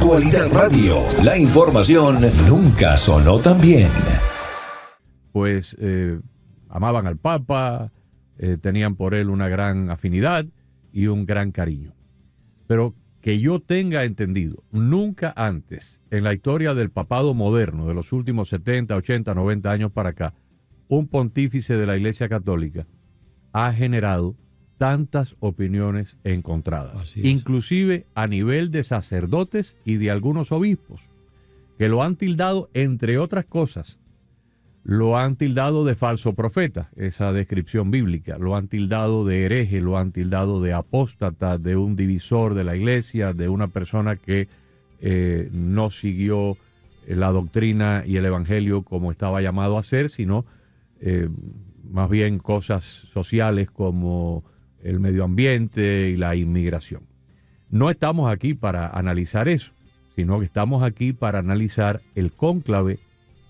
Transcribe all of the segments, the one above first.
Actualidad Radio, la información nunca sonó tan bien. Pues amaban al Papa, tenían por él una gran afinidad y un gran cariño. Pero que yo tenga entendido, nunca antes en la historia del papado moderno, de los últimos 70, 80, 90 años para acá, un pontífice de la Iglesia Católica ha generado tantas opiniones encontradas, inclusive a nivel de sacerdotes y de algunos obispos, que lo han tildado, entre otras cosas, lo han tildado de falso profeta, esa descripción bíblica, lo han tildado de hereje, lo han tildado de apóstata, de un divisor de la iglesia, de una persona que no siguió la doctrina y el evangelio como estaba llamado a ser, sino más bien cosas sociales como el medio ambiente y la inmigración. No estamos aquí para analizar eso, sino que estamos aquí para analizar el cónclave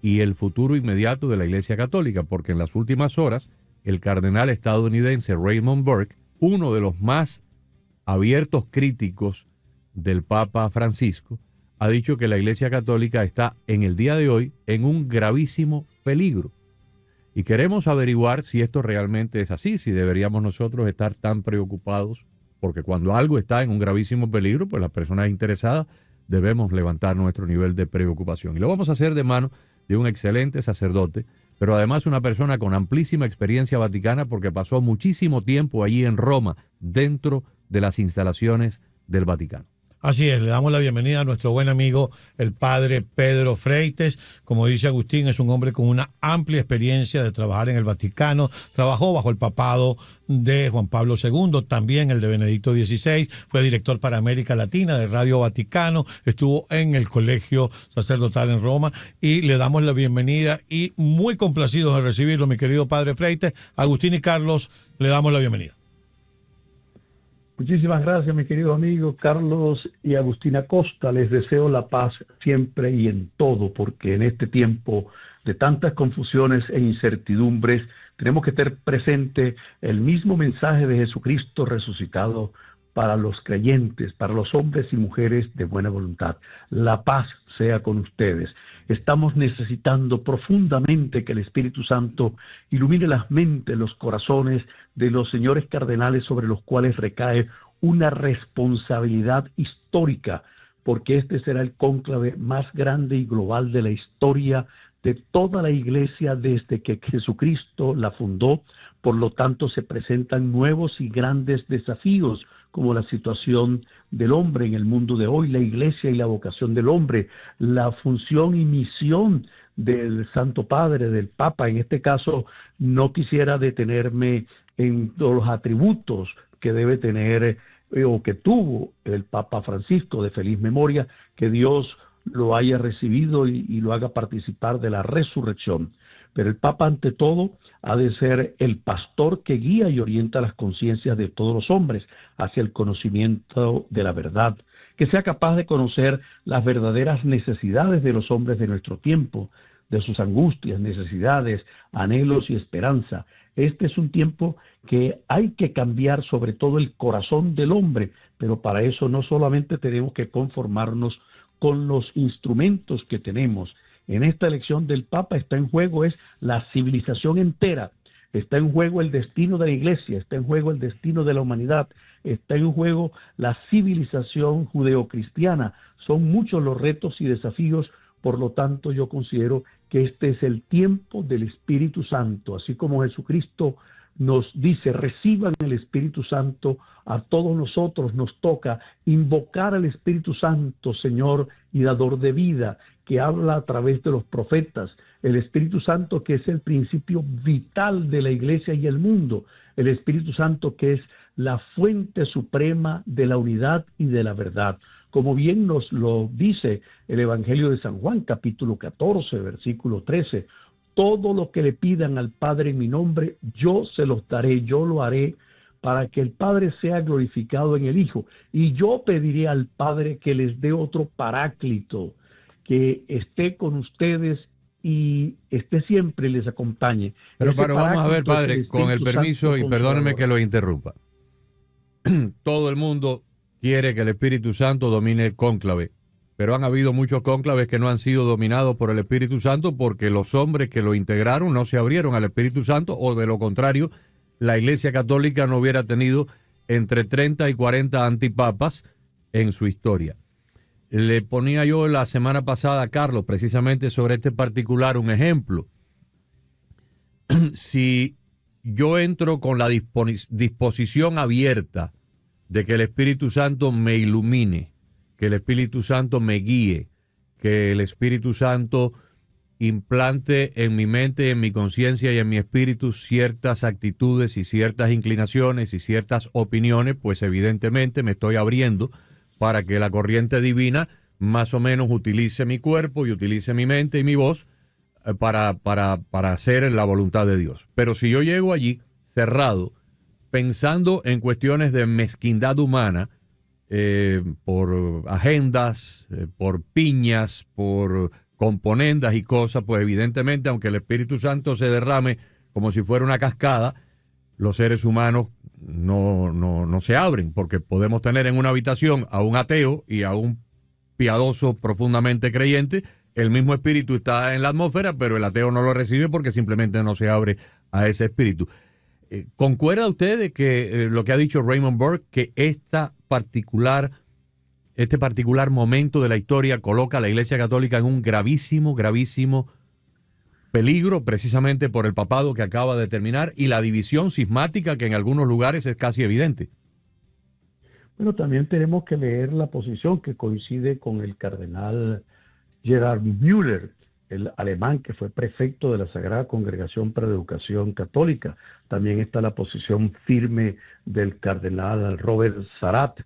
y el futuro inmediato de la Iglesia Católica, porque en las últimas horas el cardenal estadounidense Raymond Burke, uno de los más abiertos críticos del Papa Francisco, ha dicho que la Iglesia Católica está en el día de hoy en un gravísimo peligro. Y queremos averiguar si esto realmente es así, si deberíamos nosotros estar tan preocupados, porque cuando algo está en un gravísimo peligro, pues las personas interesadas debemos levantar nuestro nivel de preocupación. Y lo vamos a hacer de mano de un excelente sacerdote, pero además una persona con amplísima experiencia vaticana porque pasó muchísimo tiempo allí en Roma, dentro de las instalaciones del Vaticano. Así es, le damos la bienvenida a nuestro buen amigo, el padre Pedro Freites. Como dice Agustín, es un hombre con una amplia experiencia de trabajar en el Vaticano. Trabajó bajo el papado de Juan Pablo II, también el de Benedicto XVI. Fue director para América Latina de Radio Vaticano. Estuvo en el Colegio Sacerdotal en Roma y le damos la bienvenida y muy complacidos de recibirlo, mi querido padre Freites. Agustín y Carlos, le damos la bienvenida. Muchísimas gracias, mi querido amigo Carlos y Agustina Costa. Les deseo la paz siempre y en todo, porque en este tiempo de tantas confusiones e incertidumbres tenemos que tener presente el mismo mensaje de Jesucristo resucitado para los creyentes, para los hombres y mujeres de buena voluntad. La paz sea con ustedes. Estamos necesitando profundamente que el Espíritu Santo ilumine las mentes, los corazones de los señores cardenales sobre los cuales recae una responsabilidad histórica, porque este será el cónclave más grande y global de la historia de toda la Iglesia desde que Jesucristo la fundó. Por lo tanto, se presentan nuevos y grandes desafíos, como la situación del hombre en el mundo de hoy, la Iglesia y la vocación del hombre, la función y misión del Santo Padre, del Papa. En este caso, no quisiera detenerme en los atributos que debe tener o que tuvo el Papa Francisco, de feliz memoria, que Dios lo haya recibido y lo haga participar de la resurrección. Pero el Papa, ante todo, ha de ser el pastor que guía y orienta las conciencias de todos los hombres hacia el conocimiento de la verdad, que sea capaz de conocer las verdaderas necesidades de los hombres de nuestro tiempo, de sus angustias, necesidades, anhelos y esperanza. Este es un tiempo que hay que cambiar sobre todo el corazón del hombre, pero para eso no solamente tenemos que conformarnos con los instrumentos que tenemos. En esta elección del Papa está en juego es la civilización entera, está en juego el destino de la Iglesia, está en juego el destino de la humanidad, está en juego la civilización judeocristiana. Son muchos los retos y desafíos, por lo tanto yo considero que este es el tiempo del Espíritu Santo, así como Jesucristo nos dice, reciban el Espíritu Santo. A todos nosotros nos toca invocar al Espíritu Santo, Señor y dador de vida, que habla a través de los profetas, el Espíritu Santo que es el principio vital de la Iglesia y el mundo, el Espíritu Santo que es la fuente suprema de la unidad y de la verdad. Como bien nos lo dice el Evangelio de San Juan, capítulo 14, versículo 13, todo lo que le pidan al Padre en mi nombre, yo se los daré, yo lo haré, para que el Padre sea glorificado en el Hijo. Y yo pediré al Padre que les dé otro paráclito, que esté con ustedes y esté siempre y les acompañe. Pero vamos a ver, Padre, con el permiso, y perdóneme que lo interrumpa. Todo el mundo quiere que el Espíritu Santo domine el cónclave, pero han habido muchos cónclaves que no han sido dominados por el Espíritu Santo porque los hombres que lo integraron no se abrieron al Espíritu Santo, o de lo contrario, la Iglesia Católica no hubiera tenido entre 30 y 40 antipapas en su historia. Le ponía yo la semana pasada a Carlos precisamente sobre este particular un ejemplo. Si yo entro con la disposición abierta de que el Espíritu Santo me ilumine, que el Espíritu Santo me guíe, que el Espíritu Santo implante en mi mente, en mi conciencia y en mi espíritu ciertas actitudes y ciertas inclinaciones y ciertas opiniones, pues evidentemente me estoy abriendo para que la corriente divina más o menos utilice mi cuerpo y utilice mi mente y mi voz para hacer la voluntad de Dios. Pero si yo llego allí cerrado, pensando en cuestiones de mezquindad humana, por agendas, por piñas, por componendas y cosas, pues evidentemente, aunque el Espíritu Santo se derrame como si fuera una cascada, los seres humanos no se abren, porque podemos tener en una habitación a un ateo y a un piadoso profundamente creyente. El mismo espíritu está en la atmósfera, pero el ateo no lo recibe porque simplemente no se abre a ese espíritu. ¿Concuerda usted de que lo que ha dicho Raymond Burke, que este particular momento de la historia coloca a la Iglesia Católica en un gravísimo peligro, precisamente por el papado que acaba de terminar y la división cismática que en algunos lugares es casi evidente? Bueno, también tenemos que leer la posición que coincide con el cardenal Gerhard Müller, el alemán que fue prefecto de la Sagrada Congregación para la Educación Católica. También está la posición firme del cardenal Robert Sarach.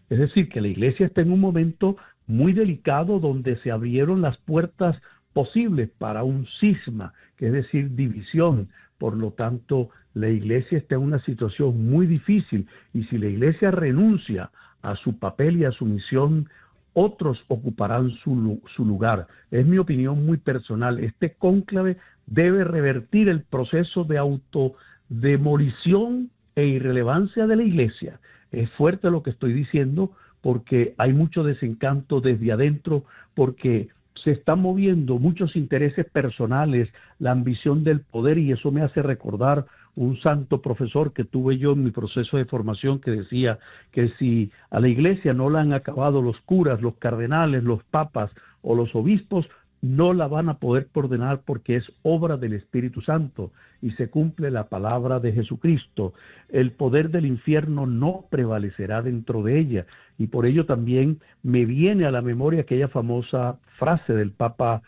Es decir, que la Iglesia está en un momento muy delicado donde se abrieron las puertas posibles para un cisma, que es decir, división. Por lo tanto, la Iglesia está en una situación muy difícil, y si la Iglesia renuncia a su papel y a su misión, otros ocuparán su lugar. Es mi opinión muy personal. Este cónclave debe revertir el proceso de autodemolición e irrelevancia de la Iglesia. Es fuerte lo que estoy diciendo, porque hay mucho desencanto desde adentro, porque se están moviendo muchos intereses personales, la ambición del poder, y eso me hace recordar un santo profesor que tuve yo en mi proceso de formación, que decía que si a la Iglesia no la han acabado los curas, los cardenales, los papas o los obispos, no la van a poder ordenar, porque es obra del Espíritu Santo y se cumple la palabra de Jesucristo. El poder del infierno no prevalecerá dentro de ella, y por ello también me viene a la memoria aquella famosa frase del Papa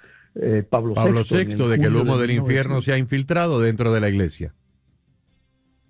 Pablo VI de que el humo del infierno se ha infiltrado dentro de la Iglesia.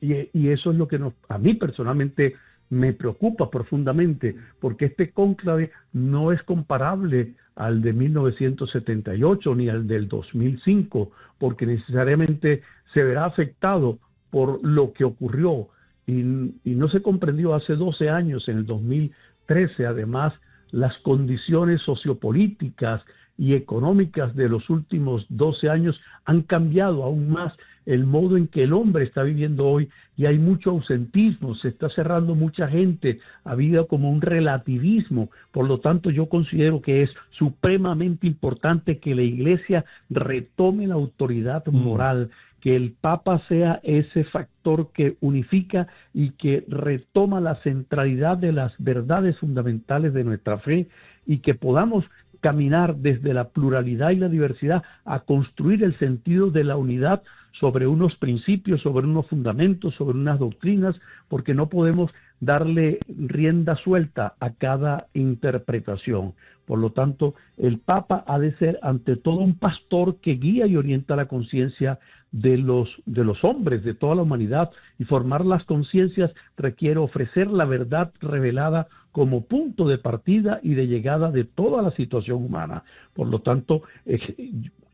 Y eso es lo que a mí personalmente me preocupa profundamente, porque este cónclave no es comparable al de 1978 ni al del 2005, porque necesariamente se verá afectado por lo que ocurrió y no se comprendió hace 12 años, en el 2013. Además, las condiciones sociopolíticas y económicas de los últimos 12 años han cambiado aún más el modo en que el hombre está viviendo hoy, y hay mucho ausentismo, se está cerrando mucha gente, ha habido como un relativismo. Por lo tanto, yo considero que es supremamente importante que la Iglesia retome la autoridad moral, que el Papa sea ese factor que unifica y que retoma la centralidad de las verdades fundamentales de nuestra fe, y que podamos caminar desde la pluralidad y la diversidad a construir el sentido de la unidad sobre unos principios, sobre unos fundamentos, sobre unas doctrinas, porque no podemos darle rienda suelta a cada interpretación. Por lo tanto, el Papa ha de ser ante todo un pastor que guía y orienta la conciencia de los hombres, de toda la humanidad, y formar las conciencias requiere ofrecer la verdad revelada como punto de partida y de llegada de toda la situación humana. Por lo tanto,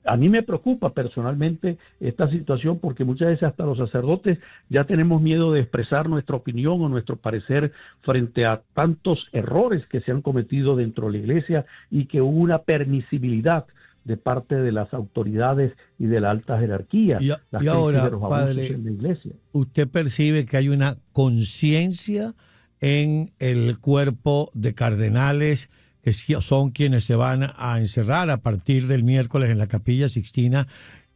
a mí me preocupa personalmente esta situación, porque muchas veces hasta los sacerdotes ya tenemos miedo de expresar nuestra opinión o nuestro parecer frente a tantos errores que se han cometido dentro de la Iglesia, y que hubo una permisibilidad de parte de las autoridades y de la alta jerarquía. Y ahora, padre, en la Iglesia. ¿Usted percibe que hay una conciencia en el cuerpo de cardenales que son quienes se van a encerrar a partir del miércoles en la Capilla Sixtina,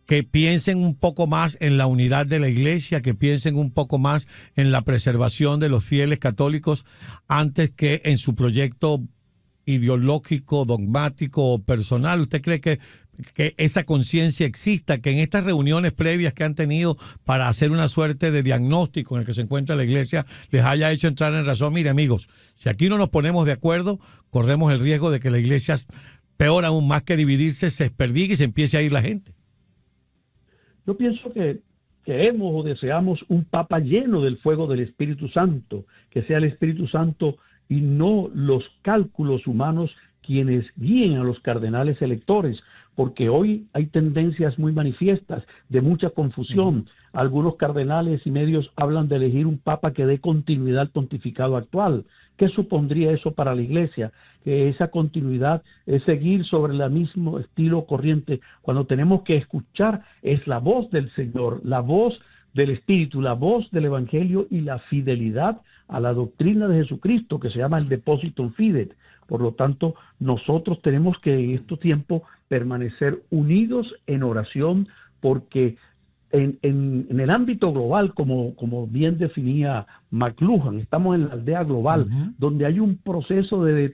que piensen un poco más en la unidad de la iglesia, que piensen un poco más en la preservación de los fieles católicos antes que en su proyecto ideológico, dogmático o personal? ¿Usted cree que esa conciencia exista, que en estas reuniones previas que han tenido para hacer una suerte de diagnóstico en el que se encuentra la iglesia les haya hecho entrar en razón? Mire, amigos, si aquí no nos ponemos de acuerdo, corremos el riesgo de que la iglesia, peor aún, más que dividirse, se desperdigue y se empiece a ir la gente. Yo pienso que queremos o deseamos un Papa lleno del fuego del Espíritu Santo, que sea el Espíritu Santo y no los cálculos humanos quienes guíen a los cardenales electores, porque hoy hay tendencias muy manifiestas de mucha confusión. Algunos cardenales y medios hablan de elegir un papa que dé continuidad al pontificado actual. ¿Qué supondría eso para la Iglesia? Que esa continuidad es seguir sobre el mismo estilo corriente, cuando tenemos que escuchar es la voz del Señor, la voz del Espíritu, la voz del Evangelio y la fidelidad a la doctrina de Jesucristo, que se llama el Depositum Fidet. Por lo tanto, nosotros tenemos que en este tiempo permanecer unidos en oración, porque en el ámbito global, como bien definía McLuhan, estamos en la aldea global, donde hay un proceso de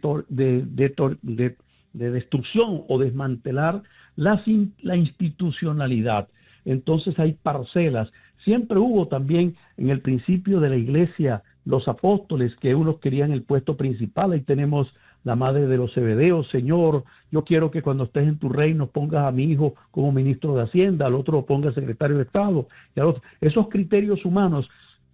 destrucción o desmantelar la institucionalidad. Entonces hay parcelas. Siempre hubo también en el principio de la iglesia los apóstoles, que unos querían el puesto principal. Ahí tenemos la madre de los Zebedeos: Señor, yo quiero que cuando estés en tu reino pongas a mi hijo como ministro de Hacienda, al otro lo pongas secretario de Estado, y al otro. Esos criterios humanos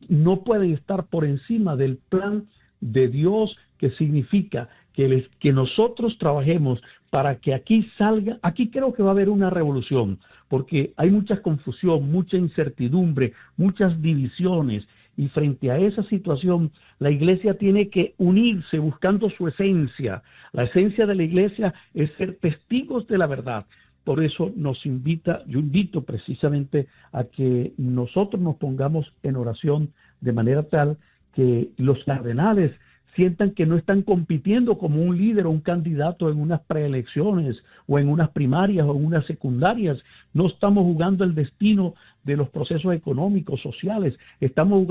no pueden estar por encima del plan de Dios, que significa que nosotros trabajemos para que aquí salga. Aquí creo que va a haber una revolución, porque hay mucha confusión, mucha incertidumbre, muchas divisiones, y frente a esa situación la iglesia tiene que unirse buscando su esencia. La esencia de la iglesia es ser testigos de la verdad. Por eso yo invito precisamente a que nosotros nos pongamos en oración de manera tal que los cardenales sientan que no están compitiendo como un líder o un candidato en unas preelecciones o en unas primarias o en unas secundarias. No estamos jugando el destino de los procesos económicos, sociales. Estamos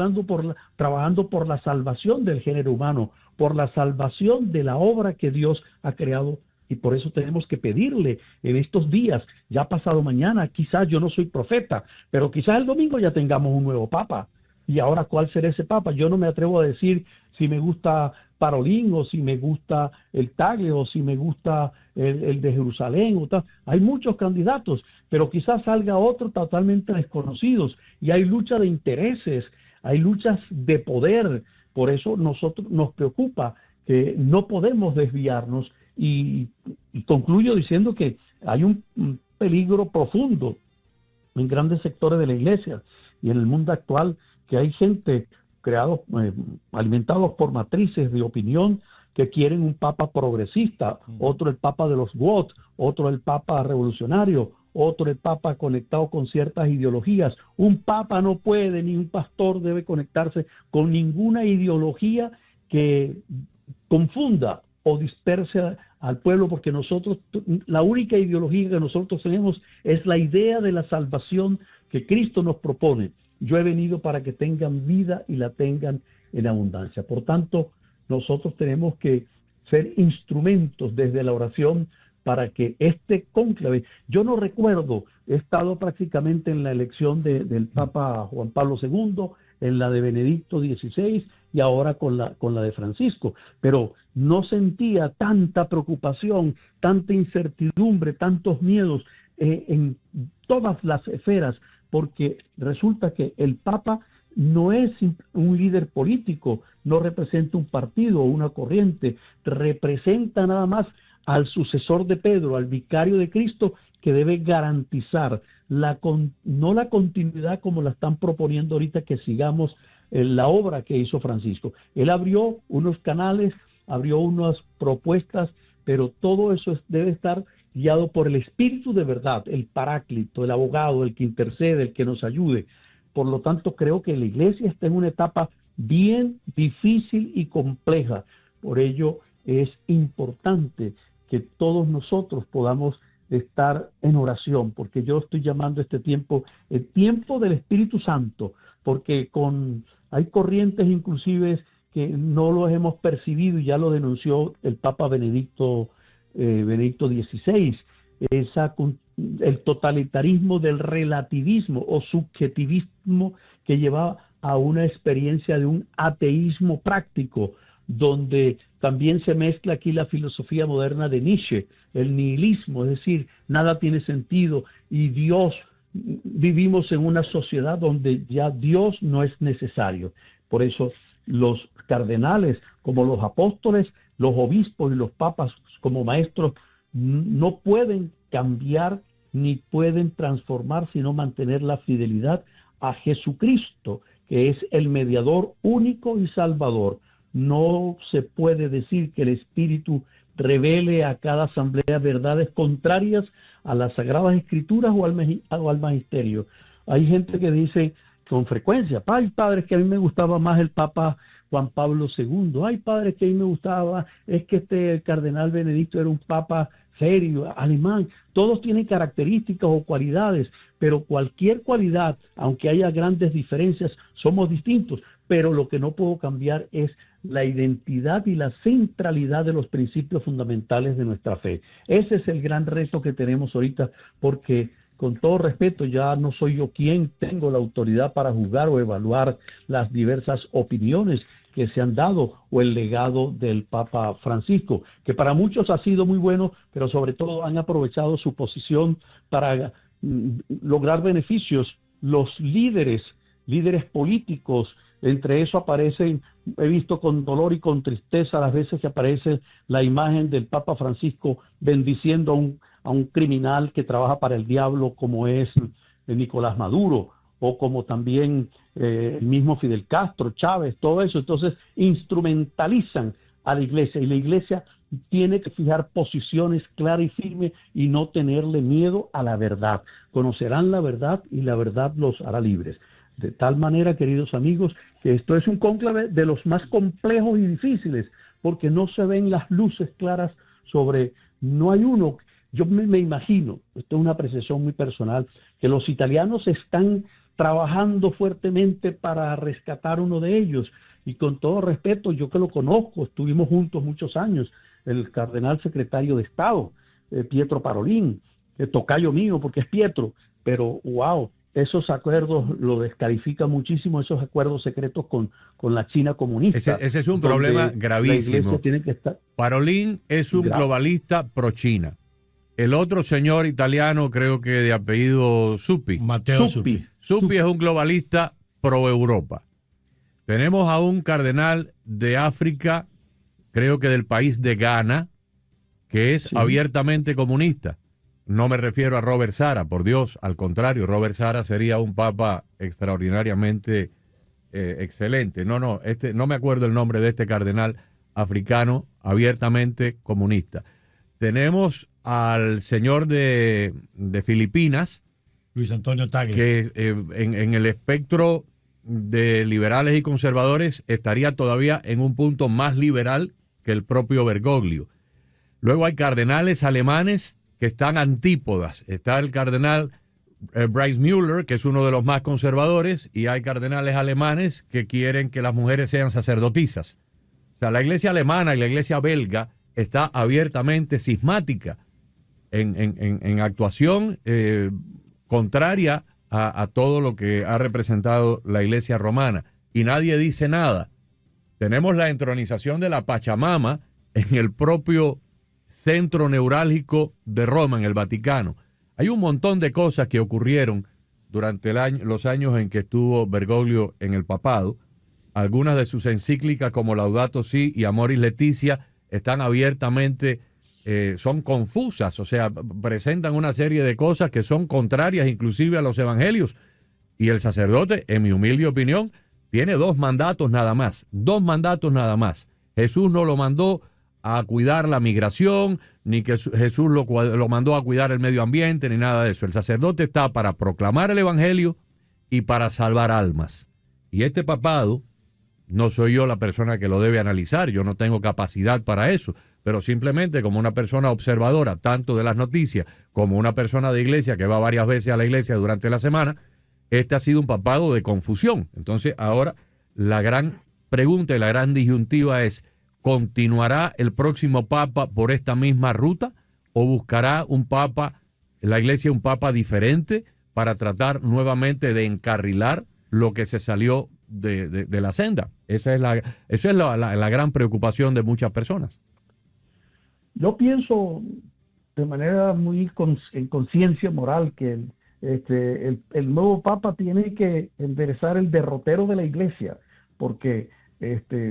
trabajando por la salvación del género humano, por la salvación de la obra que Dios ha creado. Y por eso tenemos que pedirle en estos días, ya pasado mañana, quizás yo no soy profeta, pero quizás el domingo ya tengamos un nuevo papa. Y ahora, ¿cuál será ese papa? Yo no me atrevo a decir si me gusta Parolín, o si me gusta el Tagle, o si me gusta el de Jerusalén, o tal. Hay muchos candidatos, pero quizás salga otro totalmente desconocidos. Y hay lucha de intereses, hay luchas de poder. Por eso nos preocupa que no podemos desviarnos. Y concluyo diciendo que hay un peligro profundo en grandes sectores de la iglesia y en el mundo actual, que hay gente alimentados por matrices de opinión que quieren un papa progresista, otro el papa de los WOT, otro el papa revolucionario, otro el papa conectado con ciertas ideologías. Un papa no puede, ni un pastor debe conectarse con ninguna ideología que confunda o disperse al pueblo, porque la única ideología que nosotros tenemos es la idea de la salvación que Cristo nos propone. Yo he venido para que tengan vida y la tengan en abundancia. Por tanto, nosotros tenemos que ser instrumentos desde la oración para que este cónclave. Yo no recuerdo, he estado prácticamente en la elección del Papa Juan Pablo II, en la de Benedicto XVI y ahora con la de Francisco, pero no sentía tanta preocupación, tanta incertidumbre, tantos miedos en todas las esferas, porque resulta que el Papa no es un líder político, no representa un partido o una corriente, representa nada más al sucesor de Pedro, al vicario de Cristo, que debe garantizar no la continuidad como la están proponiendo ahorita, que sigamos la obra que hizo Francisco. Él abrió unos canales, abrió unas propuestas, pero todo eso debe estar guiado por el Espíritu de verdad, el Paráclito, el abogado, el que intercede, el que nos ayude. Por lo tanto, creo que la iglesia está en una etapa bien difícil y compleja. Por ello, es importante que todos nosotros podamos estar en oración, porque yo estoy llamando este tiempo el tiempo del Espíritu Santo, porque hay corrientes inclusive que no los hemos percibido, y ya lo denunció el Papa Benedicto XVI, el totalitarismo del relativismo o subjetivismo que lleva a una experiencia de un ateísmo práctico, donde también se mezcla aquí la filosofía moderna de Nietzsche, el nihilismo, es decir, nada tiene sentido y vivimos en una sociedad donde ya Dios no es necesario. Por eso los cardenales, como los apóstoles, los obispos y los papas como maestros, no pueden cambiar ni pueden transformar, sino mantener la fidelidad a Jesucristo, que es el mediador único y salvador. No se puede decir que el Espíritu revele a cada asamblea verdades contrarias a las Sagradas Escrituras o al Magisterio. Hay gente que dice con frecuencia, ay, padre, que a mí me gustaba más el Papa Juan Pablo II, ay, padre, que a mí me gustaba, es que el cardenal Benedicto era un papa serio, alemán. Todos tienen características o cualidades, pero cualquier cualidad, aunque haya grandes diferencias, somos distintos. Pero lo que no puedo cambiar es la identidad y la centralidad de los principios fundamentales de nuestra fe. Ese es el gran reto que tenemos ahorita, porque con todo respeto, ya no soy yo quien tengo la autoridad para juzgar o evaluar las diversas opiniones que se han dado o el legado del Papa Francisco, que para muchos ha sido muy bueno, pero sobre todo han aprovechado su posición para lograr beneficios. Los líderes políticos, entre eso aparecen, he visto con dolor y con tristeza las veces que aparece la imagen del Papa Francisco bendiciendo a un criminal que trabaja para el diablo, como es Nicolás Maduro, o como también el mismo Fidel Castro, Chávez, todo eso. Entonces instrumentalizan a la iglesia, y la iglesia tiene que fijar posiciones claras y firmes y no tenerle miedo a la verdad. Conocerán la verdad y la verdad los hará libres. De tal manera, queridos amigos, que esto es un cónclave de los más complejos y difíciles, porque no se ven las luces claras no hay uno. Yo me imagino, esto es una apreciación muy personal, que los italianos están trabajando fuertemente para rescatar uno de ellos, y con todo respeto, yo que lo conozco, estuvimos juntos muchos años, el cardenal secretario de Estado, Pietro Parolin, tocayo mío porque es Pietro, pero wow, esos acuerdos lo descalifican muchísimo, esos acuerdos secretos con la China comunista. Ese es un problema gravísimo. Tiene que estar... Parolin es un globalista pro-China. El otro señor italiano, creo que de apellido Zuppi. Matteo Zuppi. Zuppi es un globalista pro-Europa. Tenemos a un cardenal de África, creo que del país de Ghana, que es abiertamente comunista. No me refiero a Robert Sara, por Dios, al contrario, Robert Sara sería un papa extraordinariamente excelente. No me acuerdo el nombre de este cardenal africano abiertamente comunista. Tenemos al señor de Filipinas, Luis Antonio Tagle, que en el espectro de liberales y conservadores estaría todavía en un punto más liberal que el propio Bergoglio. Luego hay cardenales alemanes que están antípodas. Está el cardenal Bryce Müller, que es uno de los más conservadores, y hay cardenales alemanes que quieren que las mujeres sean sacerdotisas. O sea, la iglesia alemana y la iglesia belga está abiertamente cismática en actuación contraria a todo lo que ha representado la iglesia romana, y nadie dice nada. Tenemos la entronización de la Pachamama en el propio centro neurálgico de Roma, en el Vaticano. Hay un montón de cosas que ocurrieron durante los años en que estuvo Bergoglio en el papado. Algunas de sus encíclicas, como Laudato Si y Amoris Laetitia, están abiertamente, son confusas, o sea, presentan una serie de cosas que son contrarias inclusive a los evangelios. Y el sacerdote, en mi humilde opinión, tiene 2 mandatos nada más, 2 mandatos nada más. Jesús no lo mandó a cuidar la migración, ni que Jesús lo mandó a cuidar el medio ambiente, ni nada de eso. El sacerdote está para proclamar el evangelio y para salvar almas. Y este papado No soy yo la persona que lo debe analizar, yo no tengo capacidad para eso, pero simplemente como una persona observadora, tanto de las noticias como una persona de iglesia que va varias veces a la iglesia durante la semana, este ha sido un papado de confusión. Entonces ahora la gran pregunta y la gran disyuntiva es, ¿continuará el próximo papa por esta misma ruta o buscará un papa, la iglesia un papa diferente para tratar nuevamente de encarrilar lo que se salió de la senda? Esa es la gran preocupación de muchas personas. Yo pienso de manera muy en conciencia moral que el nuevo Papa tiene que enderezar el derrotero de la Iglesia, porque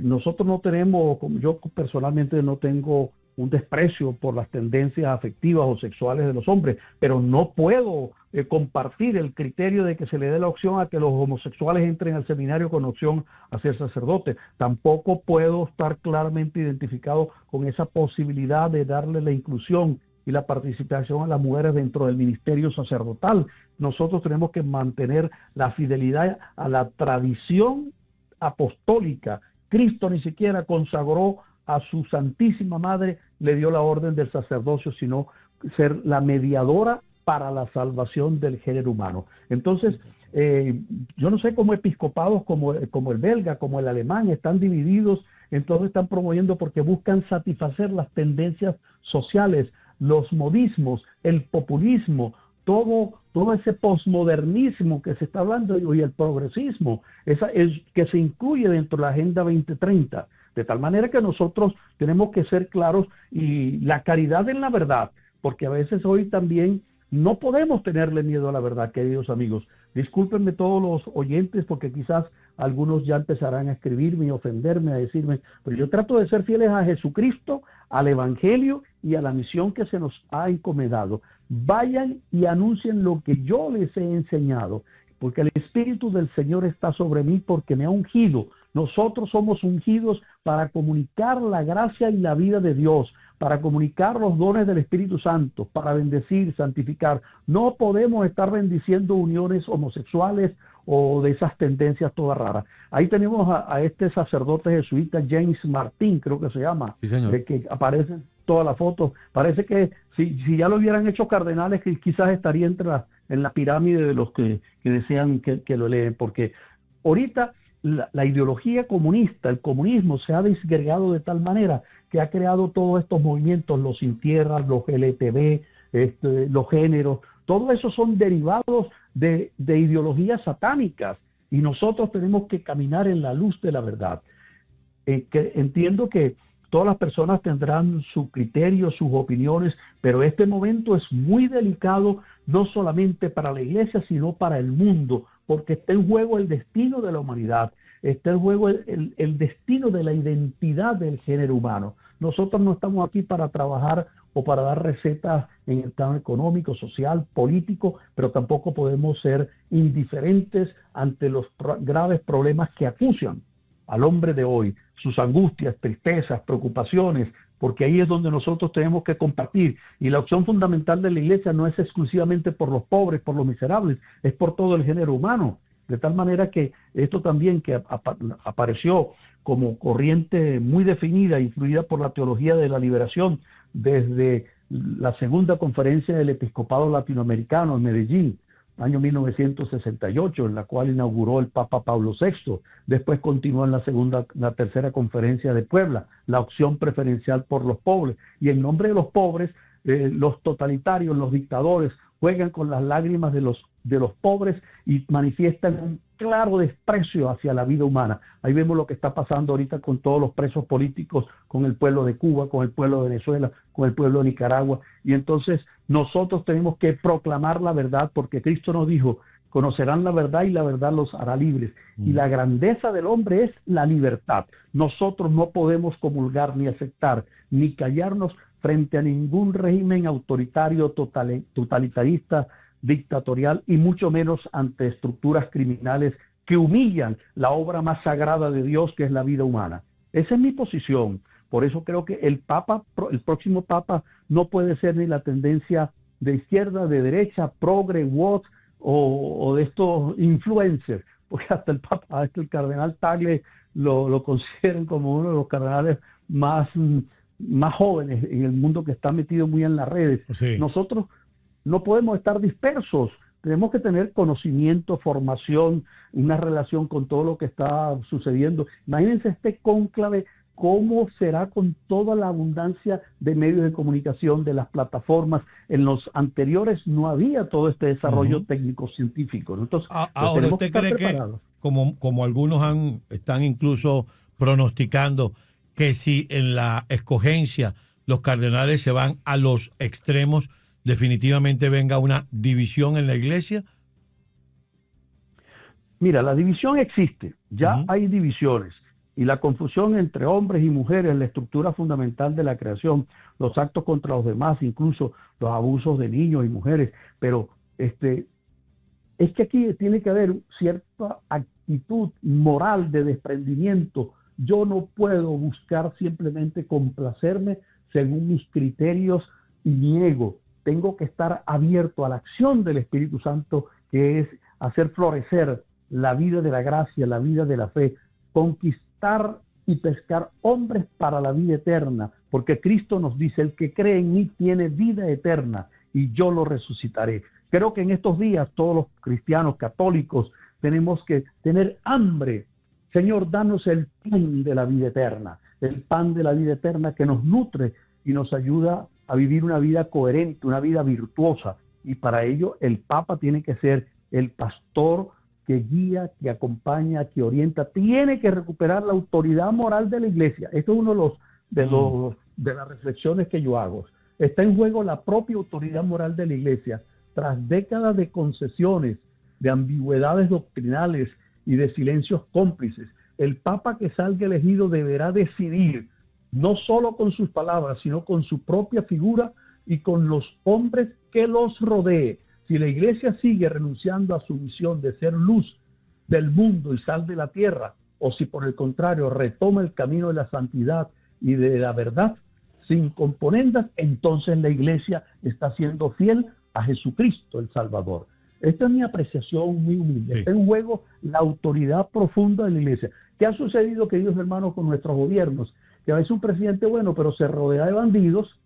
nosotros no tenemos, yo personalmente no tengo un desprecio por las tendencias afectivas o sexuales de los hombres, pero no puedo compartir el criterio de que se le dé la opción a que los homosexuales entren al seminario con opción a ser sacerdote. Tampoco puedo estar claramente identificado con esa posibilidad de darle la inclusión y la participación a las mujeres dentro del ministerio sacerdotal. Nosotros tenemos que mantener la fidelidad a la tradición apostólica. Cristo ni siquiera consagró a su Santísima Madre, le dio la orden del sacerdocio, sino ser la mediadora para la salvación del género humano. Entonces, yo no sé cómo episcopados como el belga, como el alemán, están divididos, entonces están promoviendo porque buscan satisfacer las tendencias sociales, los modismos, el populismo, todo ese posmodernismo que se está hablando y el progresismo, que se incluye dentro de la Agenda 2030. De tal manera que nosotros tenemos que ser claros y la caridad en la verdad, porque a veces hoy también no podemos tenerle miedo a la verdad, queridos amigos. Discúlpenme todos los oyentes porque quizás algunos ya empezarán a escribirme y ofenderme, a decirme, pero yo trato de ser fieles a Jesucristo, al Evangelio y a la misión que se nos ha encomendado. Vayan y anuncien lo que yo les he enseñado, porque el Espíritu del Señor está sobre mí porque me ha ungido. Nosotros somos ungidos para comunicar la gracia y la vida de Dios, para comunicar los dones del Espíritu Santo, para bendecir, santificar. No podemos estar bendiciendo uniones homosexuales o de esas tendencias todas raras. Ahí tenemos a este sacerdote jesuita, James Martín, creo que se llama, sí, señor, que aparece en todas las fotos. Parece que si ya lo hubieran hecho cardenales, que quizás estaría en la pirámide de los que desean que lo leen, porque ahorita la ideología comunista, el comunismo se ha disgregado de tal manera que ha creado todos estos movimientos, los sin tierra, los LTV, los géneros, todo eso son derivados de ideologías satánicas y nosotros tenemos que caminar en la luz de la verdad. Entiendo que todas las personas tendrán su criterio, sus opiniones, pero este momento es muy delicado, no solamente para la iglesia, sino para el mundo, porque está en juego el destino de la humanidad, está en juego el destino de la identidad del género humano. Nosotros no estamos aquí para trabajar o para dar recetas en el plano económico, social, político, pero tampoco podemos ser indiferentes ante los graves problemas que acucian al hombre de hoy, sus angustias, tristezas, preocupaciones, porque ahí es donde nosotros tenemos que compartir. Y la opción fundamental de la iglesia no es exclusivamente por los pobres, por los miserables, es por todo el género humano. De tal manera que esto también que apareció como corriente muy definida, influida por la teología de la liberación, desde la segunda conferencia del episcopado latinoamericano en Medellín, año 1968, en la cual inauguró el Papa Pablo VI. Después continuó en la tercera conferencia de Puebla, la opción preferencial por los pobres. Y en nombre de los pobres, los totalitarios, los dictadores, juegan con las lágrimas de los pobres y manifiestan un claro desprecio hacia la vida humana. Ahí vemos lo que está pasando ahorita con todos los presos políticos, con el pueblo de Cuba, con el pueblo de Venezuela, con el pueblo de Nicaragua. Y entonces nosotros tenemos que proclamar la verdad, porque Cristo nos dijo, conocerán la verdad y la verdad los hará libres. Y la grandeza del hombre es la libertad. Nosotros no podemos comulgar ni aceptar ni callarnos frente a ningún régimen autoritario, totalitarista, dictatorial y mucho menos ante estructuras criminales que humillan la obra más sagrada de Dios, que es la vida humana. Esa es mi posición. Por eso creo que el próximo Papa no puede ser ni la tendencia de izquierda, de derecha, progre, woke o de estos influencers, porque hasta el cardenal Tagle lo consideran como uno de los cardenales más jóvenes en el mundo, que está metido muy en las redes. Sí. Nosotros no podemos estar dispersos, tenemos que tener conocimiento, formación, una relación con todo lo que está sucediendo. Imagínense este cónclave, cómo será con toda la abundancia de medios de comunicación, de las plataformas. En los anteriores no había todo este desarrollo técnico-científico, ¿no? Entonces, Ahora, tenemos ¿usted estar cree que, preparados. como algunos están incluso pronosticando, que si en la escogencia los cardenales se van a los extremos, definitivamente venga una división en la iglesia? Mira, la división existe, ya hay divisiones, y la confusión entre hombres y mujeres, la estructura fundamental de la creación, los actos contra los demás, incluso los abusos de niños y mujeres, pero es que aquí tiene que haber cierta actitud moral de desprendimiento. Yo no puedo buscar simplemente complacerme según mis criterios y mi ego. Tengo que estar abierto a la acción del Espíritu Santo, que es hacer florecer la vida de la gracia, la vida de la fe, conquistar y pescar hombres para la vida eterna, porque Cristo nos dice: el que cree en mí tiene vida eterna y yo lo resucitaré. Creo que en estos días todos los cristianos católicos tenemos que tener hambre. Señor, danos el pan de la vida eterna, el pan de la vida eterna que nos nutre y nos ayuda a vivir una vida coherente, una vida virtuosa. Y para ello el Papa tiene que ser el pastor que guía, que acompaña, que orienta. Tiene que recuperar la autoridad moral de la Iglesia. Esto es uno de las reflexiones que yo hago. Está en juego la propia autoridad moral de la Iglesia. Tras décadas de concesiones, de ambigüedades doctrinales y de silencios cómplices, el Papa que salga elegido deberá decidir, no solo con sus palabras, sino con su propia figura y con los hombres que los rodee. Si la Iglesia sigue renunciando a su misión de ser luz del mundo y sal de la tierra, o si por el contrario retoma el camino de la santidad y de la verdad, sin componendas, entonces la Iglesia está siendo fiel a Jesucristo el Salvador. Esta es mi apreciación muy humilde. Sí. Está en juego la autoridad profunda de la Iglesia. ¿Qué ha sucedido, queridos hermanos, con nuestros gobiernos? Que a veces un presidente bueno, pero se rodea de bandidos,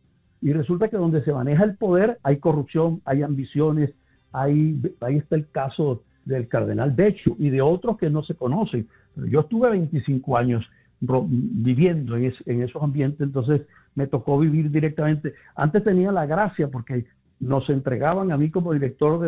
y resulta que donde se maneja el poder hay corrupción, hay ambiciones, ahí está el caso del cardenal Becciu y de otros que no se conocen. Pero yo estuve 25 años viviendo en esos ambientes, entonces me tocó vivir directamente. Antes tenía la gracia porque nos entregaban a mí como director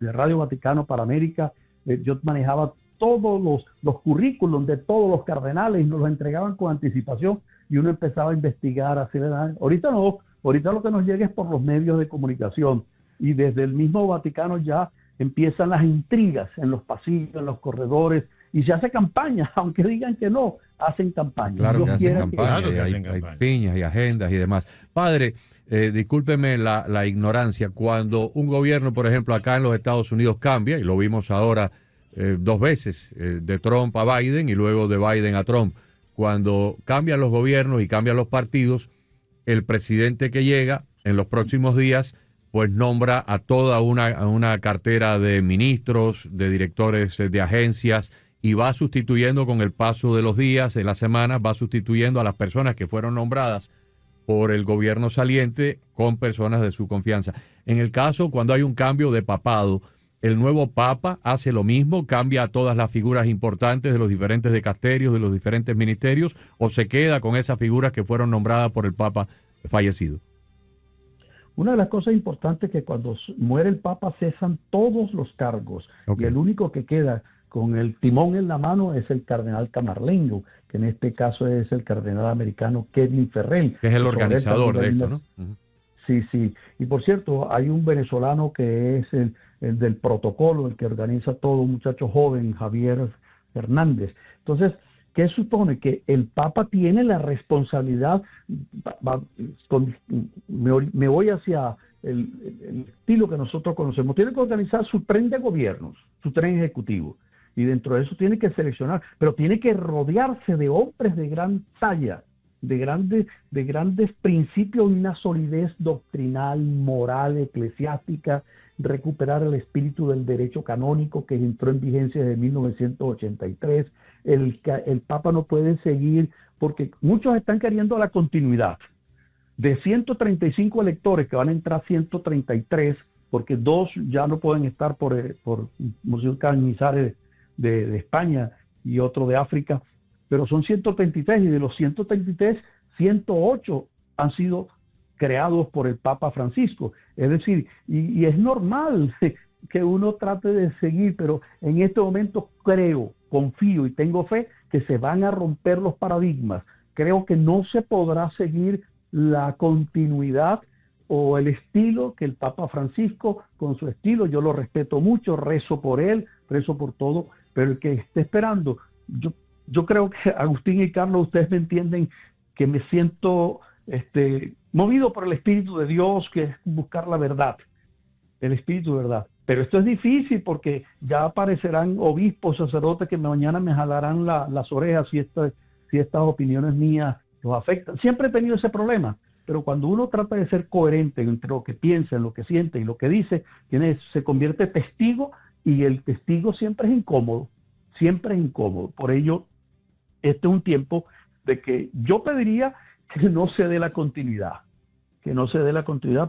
de Radio Vaticano para América. Yo manejaba todos los currículums de todos los cardenales y nos los entregaban con anticipación y uno empezaba a investigar, a hacer. Ahorita no, ahorita lo que nos llega es por los medios de comunicación, y desde el mismo Vaticano ya empiezan las intrigas en los pasillos, en los corredores, y se hace campaña, aunque digan que no, hacen campaña. Claro Dios que hacen quiera campaña, Claro que y hacen hay campaña. piñas y agendas y demás. Padre, discúlpeme la ignorancia. Cuando un gobierno, por ejemplo, acá en los Estados Unidos cambia, y lo vimos ahora 2 veces, de Trump a Biden y luego de Biden a Trump, cuando cambian los gobiernos y cambian los partidos, el presidente que llega en los próximos días pues nombra a toda una cartera de ministros, de directores de agencias, y va sustituyendo con el paso de los días, de las semanas, va sustituyendo a las personas que fueron nombradas por el gobierno saliente con personas de su confianza. En el caso, cuando hay un cambio de papado, ¿el nuevo papa hace lo mismo, cambia a todas las figuras importantes de los diferentes dicasterios, de los diferentes ministerios, o se queda con esas figuras que fueron nombradas por el papa fallecido? Una de las cosas importantes es que cuando muere el Papa cesan todos los cargos, y el único que queda con el timón en la mano es el cardenal camarlengo, que en este caso es el cardenal americano Kevin Ferrell. Que es el organizador de esto, ¿no? Sí, sí. Y por cierto, hay un venezolano que es el del protocolo, el que organiza todo, un muchacho joven, Javier Hernández. Entonces, ¿qué supone? Que el Papa tiene la responsabilidad, me voy hacia el estilo que nosotros conocemos, tiene que organizar su tren de gobiernos, su tren ejecutivo, y dentro de eso tiene que seleccionar, pero tiene que rodearse de hombres de gran talla, de grandes principios y una solidez doctrinal, moral, eclesiástica, recuperar el espíritu del derecho canónico que entró en vigencia desde 1983, el Papa no puede seguir, porque muchos están queriendo la continuidad. De 135 electores que van a entrar 133, porque 2 ya no pueden estar por Monseñor Cañizares de España y otro de África, pero son 133 y de los 133, 108 han sido creados por el Papa Francisco. Es decir, y es normal que uno trate de seguir, pero en este momento creo, confío y tengo fe que se van a romper los paradigmas. Creo que no se podrá seguir la continuidad o el estilo que el Papa Francisco, con su estilo, yo lo respeto mucho, rezo por él, rezo por todo, pero el que esté esperando, yo creo que Agustín y Carlos, ustedes me entienden que me siento movido por el Espíritu de Dios, que es buscar la verdad, el Espíritu de verdad. Pero esto es difícil porque ya aparecerán obispos, sacerdotes que mañana me jalarán las orejas si estas opiniones mías los afectan. Siempre he tenido ese problema, pero cuando uno trata de ser coherente entre lo que piensa, lo que siente y lo que dice, se convierte en testigo, y el testigo siempre es incómodo, siempre es incómodo. Por ello, este es un tiempo de que yo pediría que no se dé la continuidad,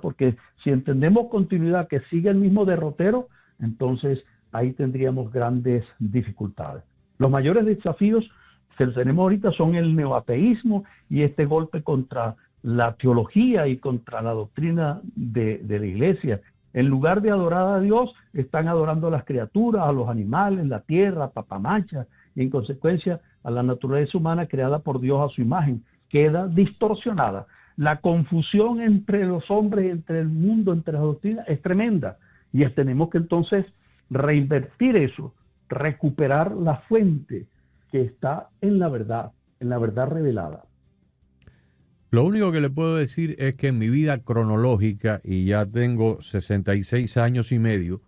porque si entendemos continuidad que sigue el mismo derrotero, entonces ahí tendríamos grandes dificultades. Los mayores desafíos que tenemos ahorita son el neoateísmo y este golpe contra la teología y contra la doctrina de la iglesia. En lugar de adorar a Dios, están adorando a las criaturas, a los animales, la tierra, papamachas, y en consecuencia a la naturaleza humana creada por Dios a su imagen. Queda distorsionada. La confusión entre los hombres, entre el mundo, entre las doctrinas es tremenda. Y tenemos que entonces reinvertir eso, recuperar la fuente que está en la verdad revelada. Lo único que le puedo decir es que en mi vida cronológica, y ya tengo 66 años y medio,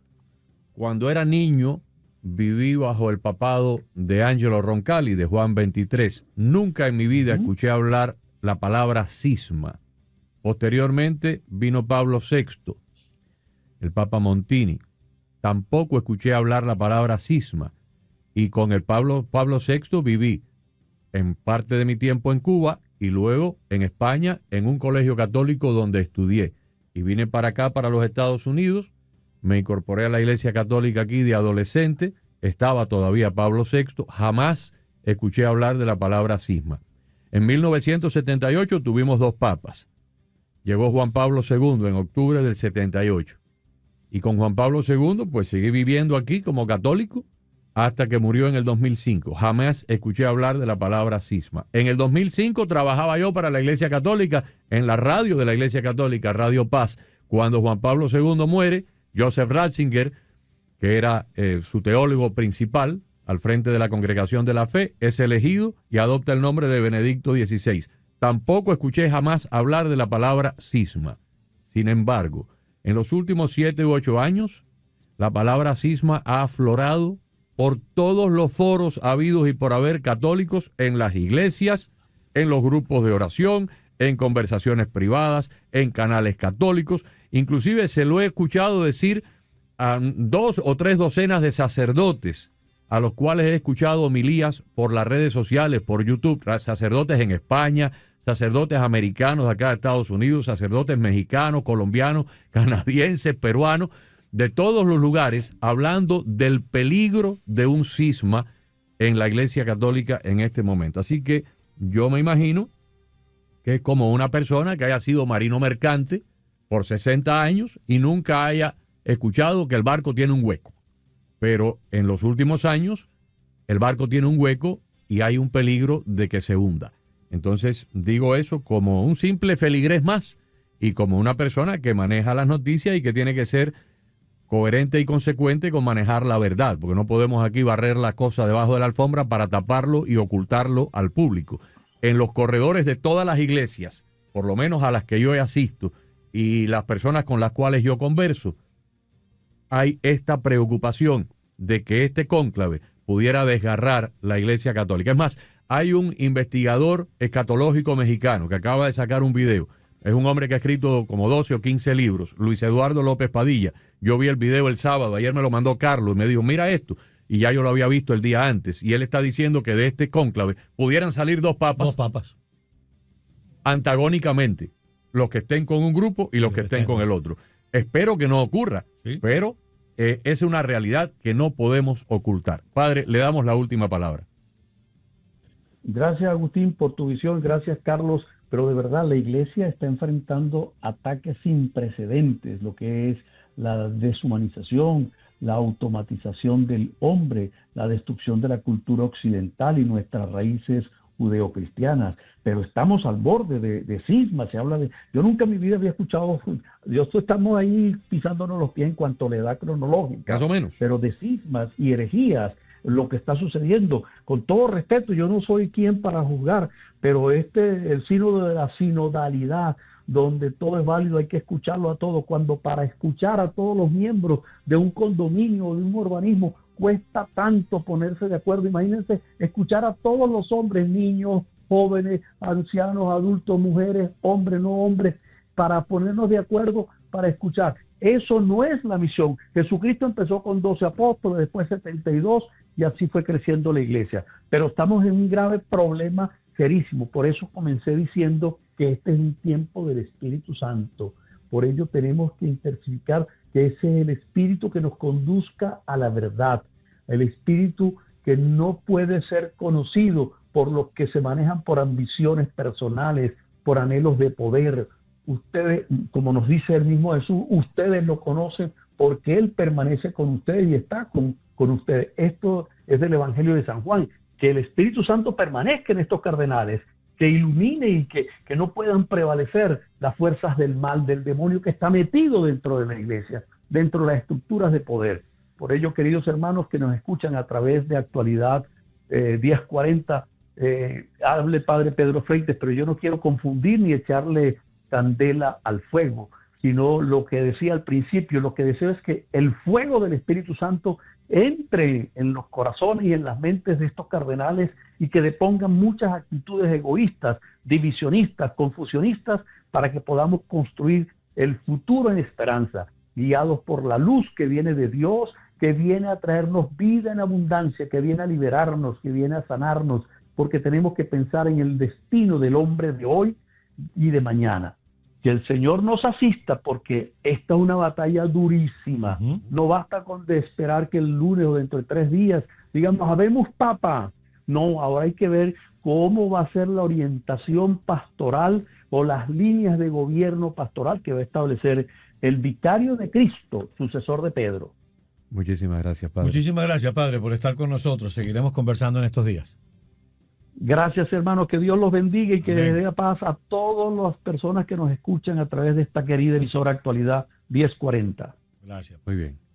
cuando era niño viví bajo el papado de Angelo Roncalli, de Juan 23. Nunca en mi vida escuché hablar la palabra cisma. Posteriormente vino Pablo VI, el Papa Montini. Tampoco escuché hablar la palabra cisma. Y con el Pablo VI viví en parte de mi tiempo en Cuba y luego en España en un colegio católico donde estudié. Y vine para acá, para los Estados Unidos, me incorporé a la Iglesia Católica aquí de adolescente, estaba todavía Pablo VI, jamás escuché hablar de la palabra cisma. En 1978 tuvimos 2 papas. Llegó Juan Pablo II en octubre del 78. Y con Juan Pablo II pues seguí viviendo aquí como católico hasta que murió en el 2005. Jamás escuché hablar de la palabra cisma. En el 2005 trabajaba yo para la Iglesia Católica en la radio de la Iglesia Católica, Radio Paz. Cuando Juan Pablo II muere, Joseph Ratzinger, que era su teólogo principal al frente de la Congregación de la Fe, es elegido y adopta el nombre de Benedicto XVI. Tampoco escuché jamás hablar de la palabra cisma. Sin embargo, en los últimos 7 u 8 años, la palabra cisma ha aflorado por todos los foros habidos y por haber católicos, en las iglesias, en los grupos de oración, en conversaciones privadas, en canales católicos. Inclusive se lo he escuchado decir a 2 o 3 docenas de sacerdotes a los cuales he escuchado homilías por las redes sociales, por YouTube, sacerdotes en España, sacerdotes americanos de acá de Estados Unidos, sacerdotes mexicanos, colombianos, canadienses, peruanos, de todos los lugares, hablando del peligro de un cisma en la Iglesia Católica en este momento. Así que yo me imagino que es como una persona que haya sido marino mercante por 60 años y nunca haya escuchado que el barco tiene un hueco. Pero en los últimos años el barco tiene un hueco y hay un peligro de que se hunda. Entonces digo eso como un simple feligrés más y como una persona que maneja las noticias y que tiene que ser coherente y consecuente con manejar la verdad, porque no podemos aquí barrer la cosa debajo de la alfombra para taparlo y ocultarlo al público. En los corredores de todas las iglesias, por lo menos a las que yo asisto, y las personas con las cuales yo converso, hay esta preocupación de que este cónclave pudiera desgarrar la Iglesia Católica. Es más, hay un investigador escatológico mexicano que acaba de sacar un video. Es un hombre que ha escrito como 12 o 15 libros, Luis Eduardo López Padilla. Yo vi el video el sábado, ayer me lo mandó Carlos y me dijo, mira esto. y ya yo lo había visto el día antes, y él está diciendo que de este cónclave pudieran salir dos papas antagónicamente, los que estén con un grupo y los que estén con el otro. Espero que no ocurra, ¿sí? Pero es una realidad que no podemos ocultar. Padre, le damos la última palabra. Gracias, Agustín, por tu visión. Gracias, Carlos. Pero de verdad, la Iglesia está enfrentando ataques sin precedentes, lo que es la deshumanización, la automatización del hombre, la destrucción de la cultura occidental y nuestras raíces judeocristianas. Pero estamos al borde de cismas. Se habla de... Yo nunca en mi vida había escuchado... Estamos ahí pisándonos los pies en cuanto a la edad cronológica. Más o menos. Pero de cismas y herejías, lo que está sucediendo. Con todo respeto, yo no soy quien para juzgar, pero el sínodo de la sinodalidad, donde todo es válido, hay que escucharlo a todos, cuando para escuchar a todos los miembros de un condominio o de un urbanismo cuesta tanto ponerse de acuerdo. Imagínense escuchar a todos los hombres, niños, jóvenes, ancianos, adultos, mujeres, hombres, no hombres, para ponernos de acuerdo para escuchar. Eso no es la misión. Jesucristo empezó con 12 apóstoles, después 72, y así fue creciendo la iglesia. Pero estamos en un grave problema serísimo. Por eso comencé diciendo que este es un tiempo del Espíritu Santo. Por ello tenemos que intensificar que ese es el Espíritu que nos conduzca a la verdad. El Espíritu que no puede ser conocido por los que se manejan por ambiciones personales, por anhelos de poder. Ustedes, como nos dice el mismo Jesús, ustedes lo conocen porque Él permanece con ustedes y está con ustedes. Esto es del Evangelio de San Juan, que el Espíritu Santo permanezca en estos cardenales, que ilumine y que no puedan prevalecer las fuerzas del mal, del demonio que está metido dentro de la iglesia, dentro de las estructuras de poder. Por ello, queridos hermanos que nos escuchan a través de Actualidad 1040, hable Padre Pedro Freites, pero yo no quiero confundir ni echarle candela al fuego, sino lo que decía al principio, lo que deseo es que el fuego del Espíritu Santo entre en los corazones y en las mentes de estos cardenales y que depongan muchas actitudes egoístas, divisionistas, confusionistas, para que podamos construir el futuro en esperanza, guiados por la luz que viene de Dios, que viene a traernos vida en abundancia, que viene a liberarnos, que viene a sanarnos, porque tenemos que pensar en el destino del hombre de hoy y de mañana. Que el Señor nos asista, porque esta es una batalla durísima. No basta con de esperar que el lunes o dentro de 3 días digamos, habemos papa. No, ahora hay que ver cómo va a ser la orientación pastoral o las líneas de gobierno pastoral que va a establecer el vicario de Cristo, sucesor de Pedro. Muchísimas gracias, Padre. Muchísimas gracias, Padre, por estar con nosotros. Seguiremos conversando en estos días. Gracias, hermanos, que Dios los bendiga y que Amén. les dé paz a todas las personas que nos escuchan a través de esta querida emisora Actualidad 1040. Gracias. Muy bien.